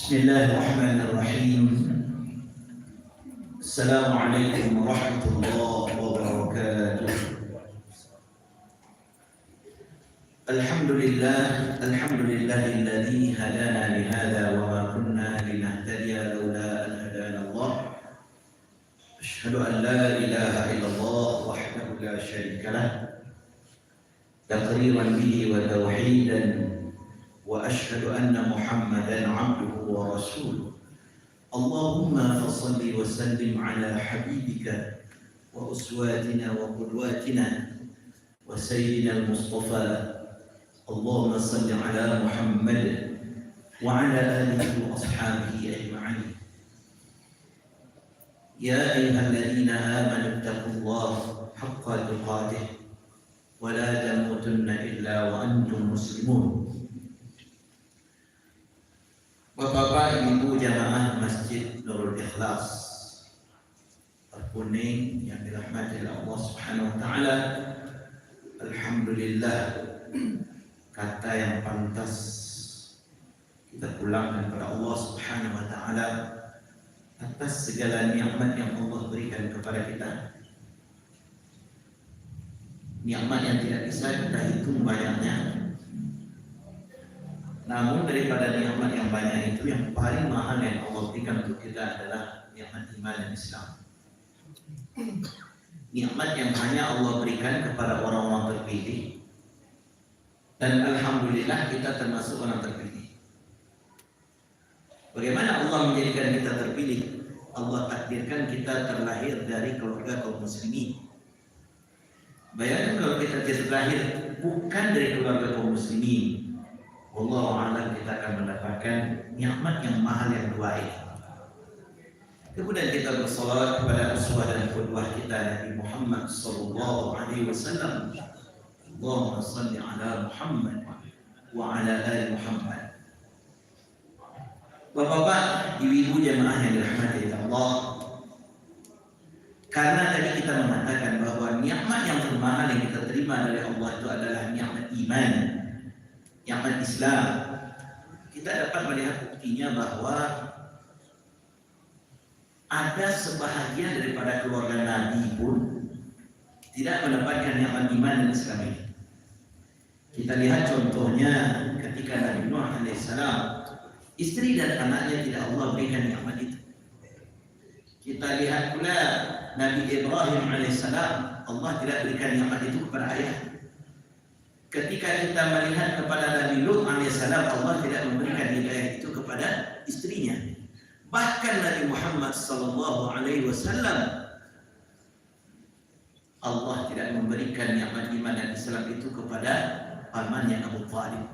بسم الله الرحمن الرحيم. السلام عليكم ورحمة الله وبركاته. الحمد لله الذي هدانا لهذا وما كنا لنهتدي لولا أن هدانا الله. أشهد أن لا إله إلا الله وحده لا شريك له تقريرا به وتوحيدا، وأشهد أن محمدا عبده ورسوله. اللهم فصل وسلم على حبيبك وأسواتنا وقدواتنا وسيدنا المصطفى. اللهم صل على محمد وعلى آله وأصحابه أجمعين. يا أيها الذين آمنوا اتقوا الله حق تقاته ولا تموتن إلا وأنتم مسلمون. Bapak, Ibu jamaah Masjid Nurul Ikhlas Kuning yang dirahmati oleh Allah Subhanahu wa taala. Alhamdulillah, kata yang pantas kita pulangkan kepada Allah Subhanahu wa taala atas segala nikmat yang Allah berikan kepada kita. Nikmat yang tidak bisa kita hitung banyaknya. Namun daripada nikmat yang banyak itu, yang paling mahal yang Allah berikan untuk kita adalah nikmat iman dan Islam. Nikmat yang hanya Allah berikan kepada orang-orang terpilih, dan alhamdulillah kita termasuk orang terpilih. Bagaimana Allah menjadikan kita terpilih? Allah takdirkan kita terlahir dari keluarga kaum muslimin. Bayangkan kalau kita terlahir bukan dari keluarga kaum muslimin, Wallahu a'lam, kita akan mendapatkan nikmat yang mahal yang dua ini. Kemudian kita bersalawat kepada uswah dan qudwah kita Nabi Muhammad sallallahu alaihi wasallam. Allahumma shalli ala Muhammad wa ala ali Muhammad. Bapak-bapak, ibu-ibu jemaah yang dirahmati Allah, karena tadi kita mengatakan bahwa nikmat yang termahal yang kita terima dari Allah itu adalah nikmat iman, nikmat Islam. Kita dapat melihat buktinya bahwa ada sebahagian daripada keluarga Nabi pun tidak mendapatkan nikmat iman dan Islam ini. Kita lihat contohnya ketika Nabi Nuh alaihissalam, istri dan anaknya tidak Allah berikan nikmat itu. Kita lihat pula Nabi Ibrahim alaihissalam, Allah tidak berikan nikmat itu kepada ayahnya. Ketika kita melihat kepada Nabi Lut alaihissalam, Allah tidak memberikan hidayah itu kepada istrinya. Bahkan Nabi Muhammad sallallahu alaihi wasallam, Allah tidak memberikan nikmat iman dan Islam itu kepada pamannya Abu Thalib.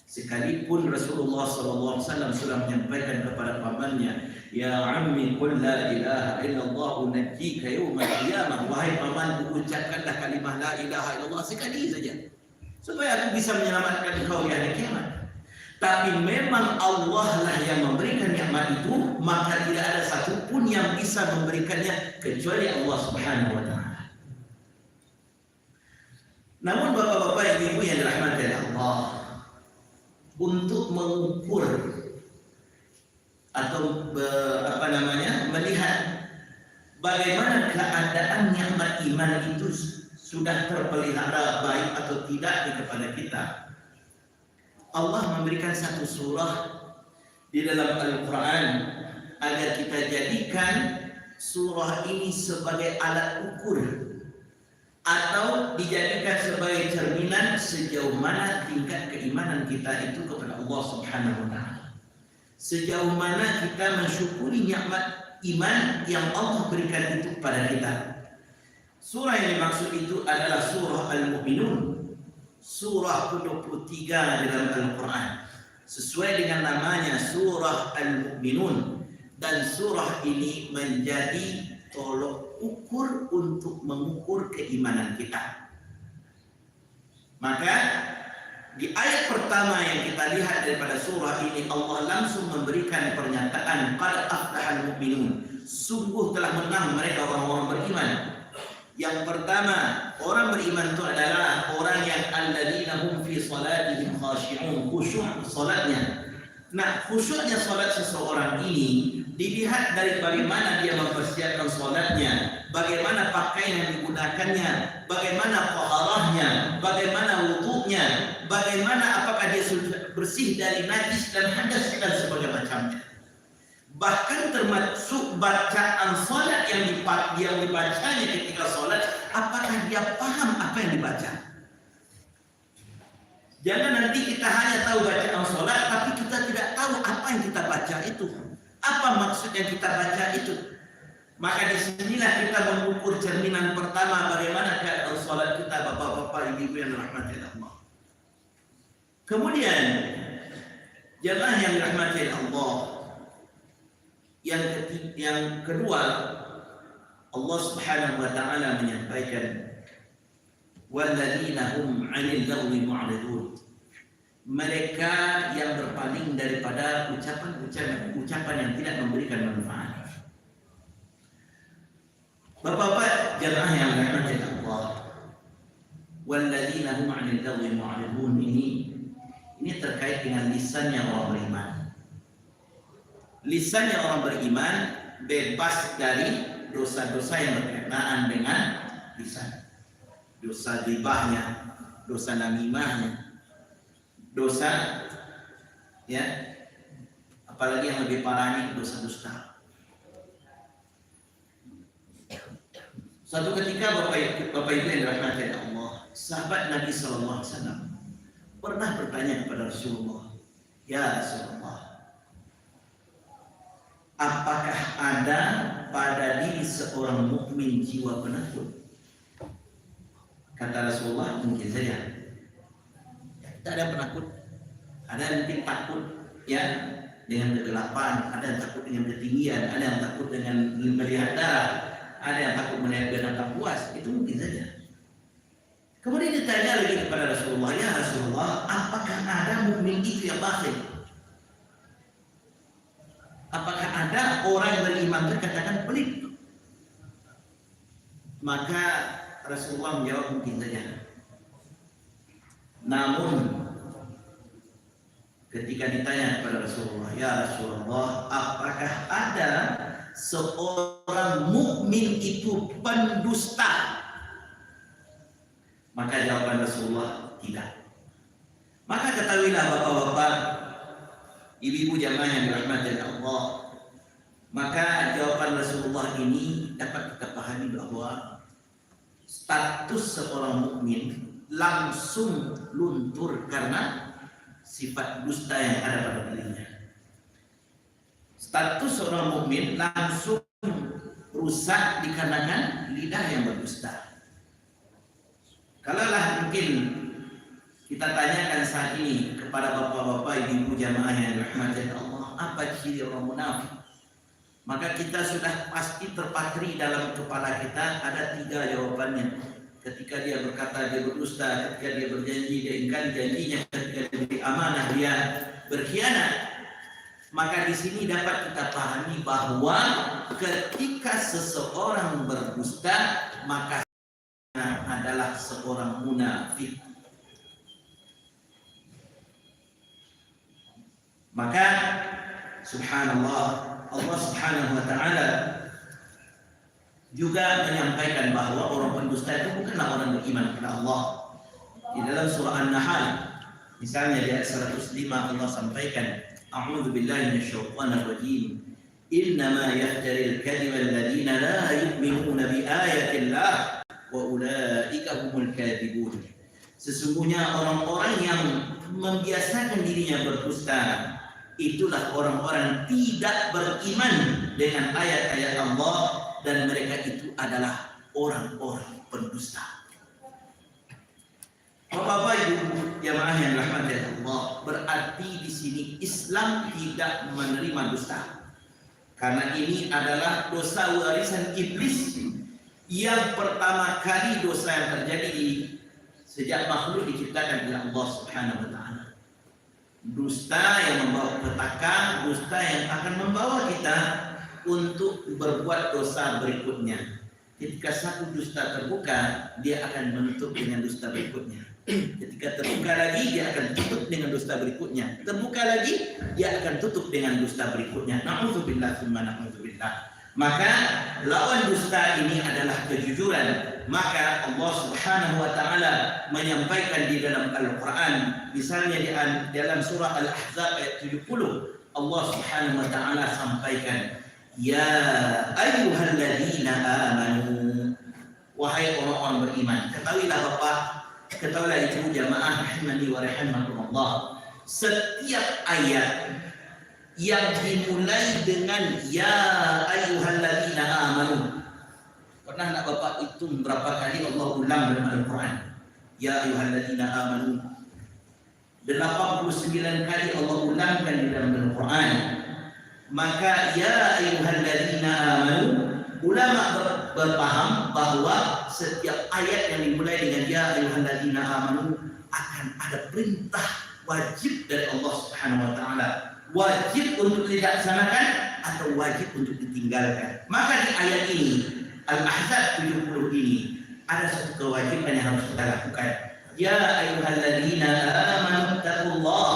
Sekalipun Rasulullah sallallahu alaihi wasallam sudah menyampaikan kepada pamannya, "Ya ammi qul la ilaha illallah najika yaumal qiyamah." Wahai pamanku, ucapkanlah kalimah la ilaha illallah sekali saja, supaya aku bisa menyelamatkan engkau di hari kiamat. Tapi memang Allah lah yang memberikan nikmat itu, maka tidak ada satupun yang bisa memberikannya kecuali Allah Subhanahu wa taala. Namun bapak-bapak, ibu-ibu yang dirahmati Allah, untuk mengukur atau melihat bagaimana keadaan nikmat iman itu sudah terpelihara baik atau tidak kepada kita, Allah memberikan satu surah di dalam Al-Quran agar kita jadikan surah ini sebagai alat ukur atau dijadikan sebagai cerminan sejauh mana tingkat keimanan kita itu kepada Allah Subhanahu wa taala. Sejauh mana kita mensyukuri nikmat iman yang Allah berikan itu kepada kita. Surah yang dimaksud itu adalah surah Al-Mu'minun, surah ke-23 dalam Al-Quran. Sesuai dengan namanya, surah Al-Mu'minun. Dan surah ini menjadi tolok ukur untuk mengukur keimanan kita. Maka di ayat pertama yang kita lihat daripada surah ini, Allah langsung memberikan pernyataan, qad aflahal mu'minun, sungguh telah menang mereka orang-orang beriman. Yang pertama, orang beriman itu adalah orang yang alladzina hum fi salatihim khashi'un, khusyuk salatnya. Nah, khusyuknya sholat seseorang ini dilihat dari bagaimana dia mempersiapkan sholatnya, bagaimana pakaian yang digunakannya, bagaimana taharahnya, bagaimana wudunya, bagaimana apakah dia sudah bersih dari najis dan hadas dan sebagainya macamnya. Bahkan termasuk bacaan sholat yang dibacanya ketika sholat, apakah dia paham apa yang dibaca? Jangan nanti kita hanya tahu bacaan sholat, tapi kita tidak tahu apa yang kita baca itu. Apa maksud yang kita baca itu? Maka disinilah kita mengukur cerminan pertama bagaimana keadaan sholat kita, bapak-bapak, ibu-ibu yang dirahmati Allah. Kemudian, jemaah yang dirahmati Allah, yang kedua, Allah Subhanahu wa taala menyampaikan walladzina hum 'anil lagwi mu'ridun. Mereka yang berpaling daripada ucapan yang tidak memberikan manfaat. Bapak-bapak jemaah yang dirahmati Allah, walladzina hum 'anil lagwi mu'ridun ini terkait dengan lisannya orang beriman. Lisannya orang beriman bebas dari dosa-dosa yang berkenaan dengan lisan. Dosa ghibahnya, dosa namimahnya, dosa ya, apalagi yang lebih parahnya dosa dusta. Suatu ketika Bapak Ibu yang dirahmati Allah, sahabat Nabi sallallahu alaihi wasallam pernah bertanya kepada Rasulullah, "Ya Rasulullah, apakah ada pada diri seorang mukmin jiwa penakut?" Kata Rasulullah, mungkin saja. Tak ada penakut. Ada yang mungkin takut ya dengan kegelapan, ada yang takut dengan ketinggian, ada yang takut dengan melihat darah, ada yang takut melihat binatang buas. Itu mungkin saja. Kemudian ditanya lagi kepada Rasulullah, "Ya Rasulullah, apakah ada mukmin itu yang bakhil? Apakah ada orang yang beriman terkatakan pelit?" Maka Rasulullah menjawab, mungkin saja. Namun ketika ditanya kepada Rasulullah, "Ya Rasulullah, apakah ada seorang mukmin itu pendusta?" Maka jawaban Rasulullah, tidak. Maka ketahuilah bapak-bapak, ibu-ibu jamaah yang dirahmati Allah, maka jawaban Rasulullah ini dapat kita pahami bahwa status seorang mukmin langsung luntur karena sifat dusta yang ada pada dirinya. Status seorang mukmin langsung rusak dikarenakan lidah yang berdusta. Kalaulah mungkin kita tanyakan saat ini kepada bapak-bapak, ibu-ibu jamaah yang dirahmati Allah, apa ciri orang munafik? Maka kita sudah pasti terpatri dalam kepala kita ada 3 jawabannya. Ketika dia berkata dia berdusta, ketika dia berjanji dia ingkari janjinya, ketika dia beri amanah dia berkhianat. Maka di sini dapat kita pahami bahwa ketika seseorang berdusta maka adalah seorang munafik. Maka subhanallah, Allah Subhanahu wa taala juga menyampaikan bahwa orang pendusta itu bukanlah orang beriman kepada Allah. Di dalam surah An-Nahl misalnya di ayat 105 Allah sampaikan, "A'udzu billahi minasyaitonir rajim. Innama yaftaril kadhiba alladziina la yu'minuna bi ayatillah wa ulaika humul kadzibun." Sesungguhnya orang-orang yang membiasakan dirinya berdusta itulah orang-orang tidak beriman dengan ayat-ayat Allah, dan mereka itu adalah orang-orang pendusta. Bapak Ibu jamaah yang dirahmati Allah, berarti di sini Islam tidak menerima dusta. Karena ini adalah dosa warisan iblis yang pertama kali dosa yang terjadi sejak makhluk diciptakan oleh Allah Subhanahu wa taala. Dusta yang membawa petaka, dusta yang akan membawa kita untuk berbuat dosa berikutnya. Ketika satu dusta terbuka, dia akan menutup dengan dusta berikutnya. Ketika terbuka lagi, dia akan tutup dengan dusta berikutnya. Terbuka lagi, dia akan tutup dengan dusta berikutnya. Na'udzubillah, summa na'udzubillah. Maka lawan dusta ini adalah kejujuran. Maka Allah Subhanahu wa taala menyampaikan di dalam Al-Qur'an, misalnya di dalam surah Al-Ahzab ayat 70, Allah Subhanahu wa taala sampaikan, "Ya ayyuhalladzina amanu." Wahai orang-orang beriman, ketahuilah Bapak, ketahuilah ibu jamaah rahimani wa rahimakumullah, setiap ayat yang dimulai dengan ya ayyuhalladzina amanu. Pernah nak Bapak hitung berapa kali Allah ulang dalam Al-Quran? Ya ayyuhalladzina amanu. 89 kali Allah ulangkan di dalam Al-Quran. Maka ya ayyuhalladzina amanu, ulama berpaham bahwa setiap ayat yang dimulai dengan ya ayyuhalladzina amanu akan ada perintah wajib dari Allah Subhanahu wa taala. Wajib untuk dilaksanakan atau wajib untuk ditinggalkan. Maka di ayat ini Al-Ahzab 70 ini ada satu kewajiban yang harus kita lakukan. Ya ayyuhalladzina amanu taqullah.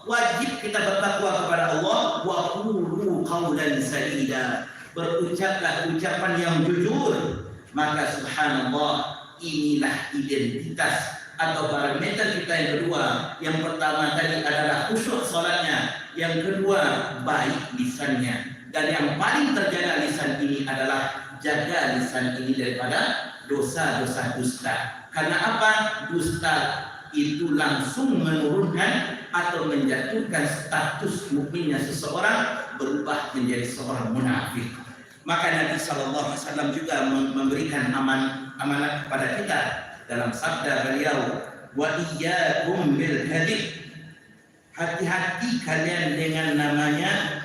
Wajib kita bertakwa kepada Allah. Wa qulu qawlan sadida. Berucaplah ucapan yang jujur. Maka subhanallah, inilah identitas atau parameter kita yang kedua. Yang pertama tadi adalah khusyuk salatnya, yang kedua baik lisannya, dan yang paling terjaga lisan ini adalah jaga lisan ini daripada dosa-dosa dusta. Karena apa? Dusta itu langsung menurunkan atau menjatuhkan status mukminnya seseorang berubah menjadi seorang munafik. Maka Nabi SAW juga memberikan amanat kepada kita dalam sabda beliau, wa iyyakum bil kadzib. Hati-hati kalian dengan namanya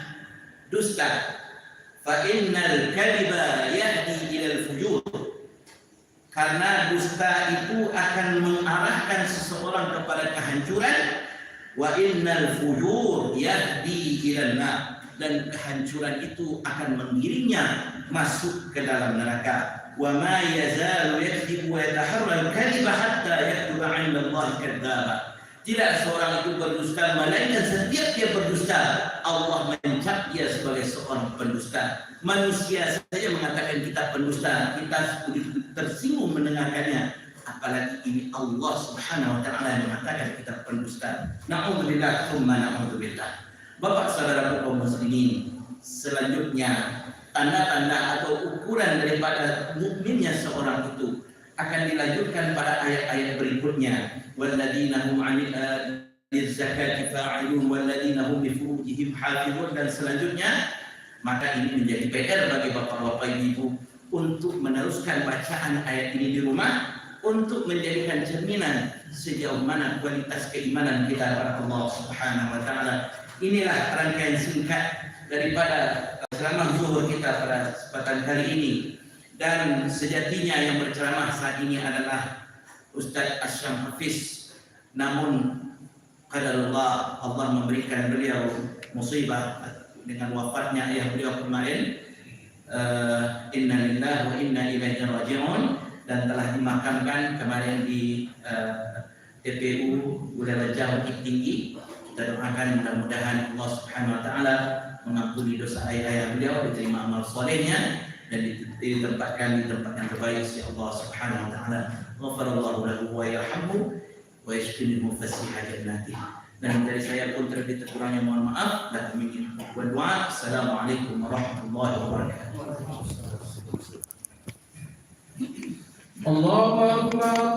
dusta. Fa innal kadziba yahdi ilal fujur. Karena dusta itu akan mengarahkan seseorang kepada kehancuran. Wa innal fujur yahdi ilan nar. Dan kehancuran itu akan mengiringnya masuk ke dalam neraka. Wa ma yazalu yakdzibu wa yataharra al-kadhiba hatta yaktuba 'inda Allah kadzdzaba. Tidak seorang itu berdusta, melainkan setiap dia berdusta, Allah mencap dia sebagai seorang pendusta. Manusia saja mengatakan kita pendusta, kita tersinggung mendengarkannya. Apalagi ini Allah Subhanahu wa taala yang mengatakan kita pendusta. Na'udzubillah, tsumma na'udzubillah. Bapak saudara kaum muslimin, selanjutnya tanda-tanda atau ukuran daripada mukminnya seorang itu akan dilanjutkan pada ayat-ayat berikutnya. Walladzina hum 'anil zakati fa'ilun walladzina hum li furujihim hafizun, dan selanjutnya. Maka ini menjadi PR bagi bapak-bapak ibu untuk meneruskan bacaan ayat ini di rumah, untuk menjadikan cerminan sejauh mana kualitas keimanan kita kepada Allah Subhanahu wa taala. Inilah rangkaian singkat daripada ceramah zuhur kita pada kesempatan kali ini. Dan sejatinya yang berceramah saat ini adalah Ustaz Asyam Hafiz. Namun qadarullah, Allah memberikan beliau musibah dengan wafatnya ayah beliau kemarin. Inna lillahi wa inna ilaihi raji'un. Dan telah dimakamkan kemarin di TPU Udara Bukit Tinggi. Kita doakan mudah-mudahan Allah Subhanahu wa taala mengampuni dosa ayah beliau, diterima amal solehnya, dan ditempatkan di tempat yang terbaik si Allah Subhanahu wa taala. Ghafarallahu lahu wa yarhamhu wa yashfihi fasiha jannati. Dan dari saya pun terlebih kurangnya mohon maaf dan minta doa. Assalamualaikum warahmatullahi wabarakatuh. Allahu akbar.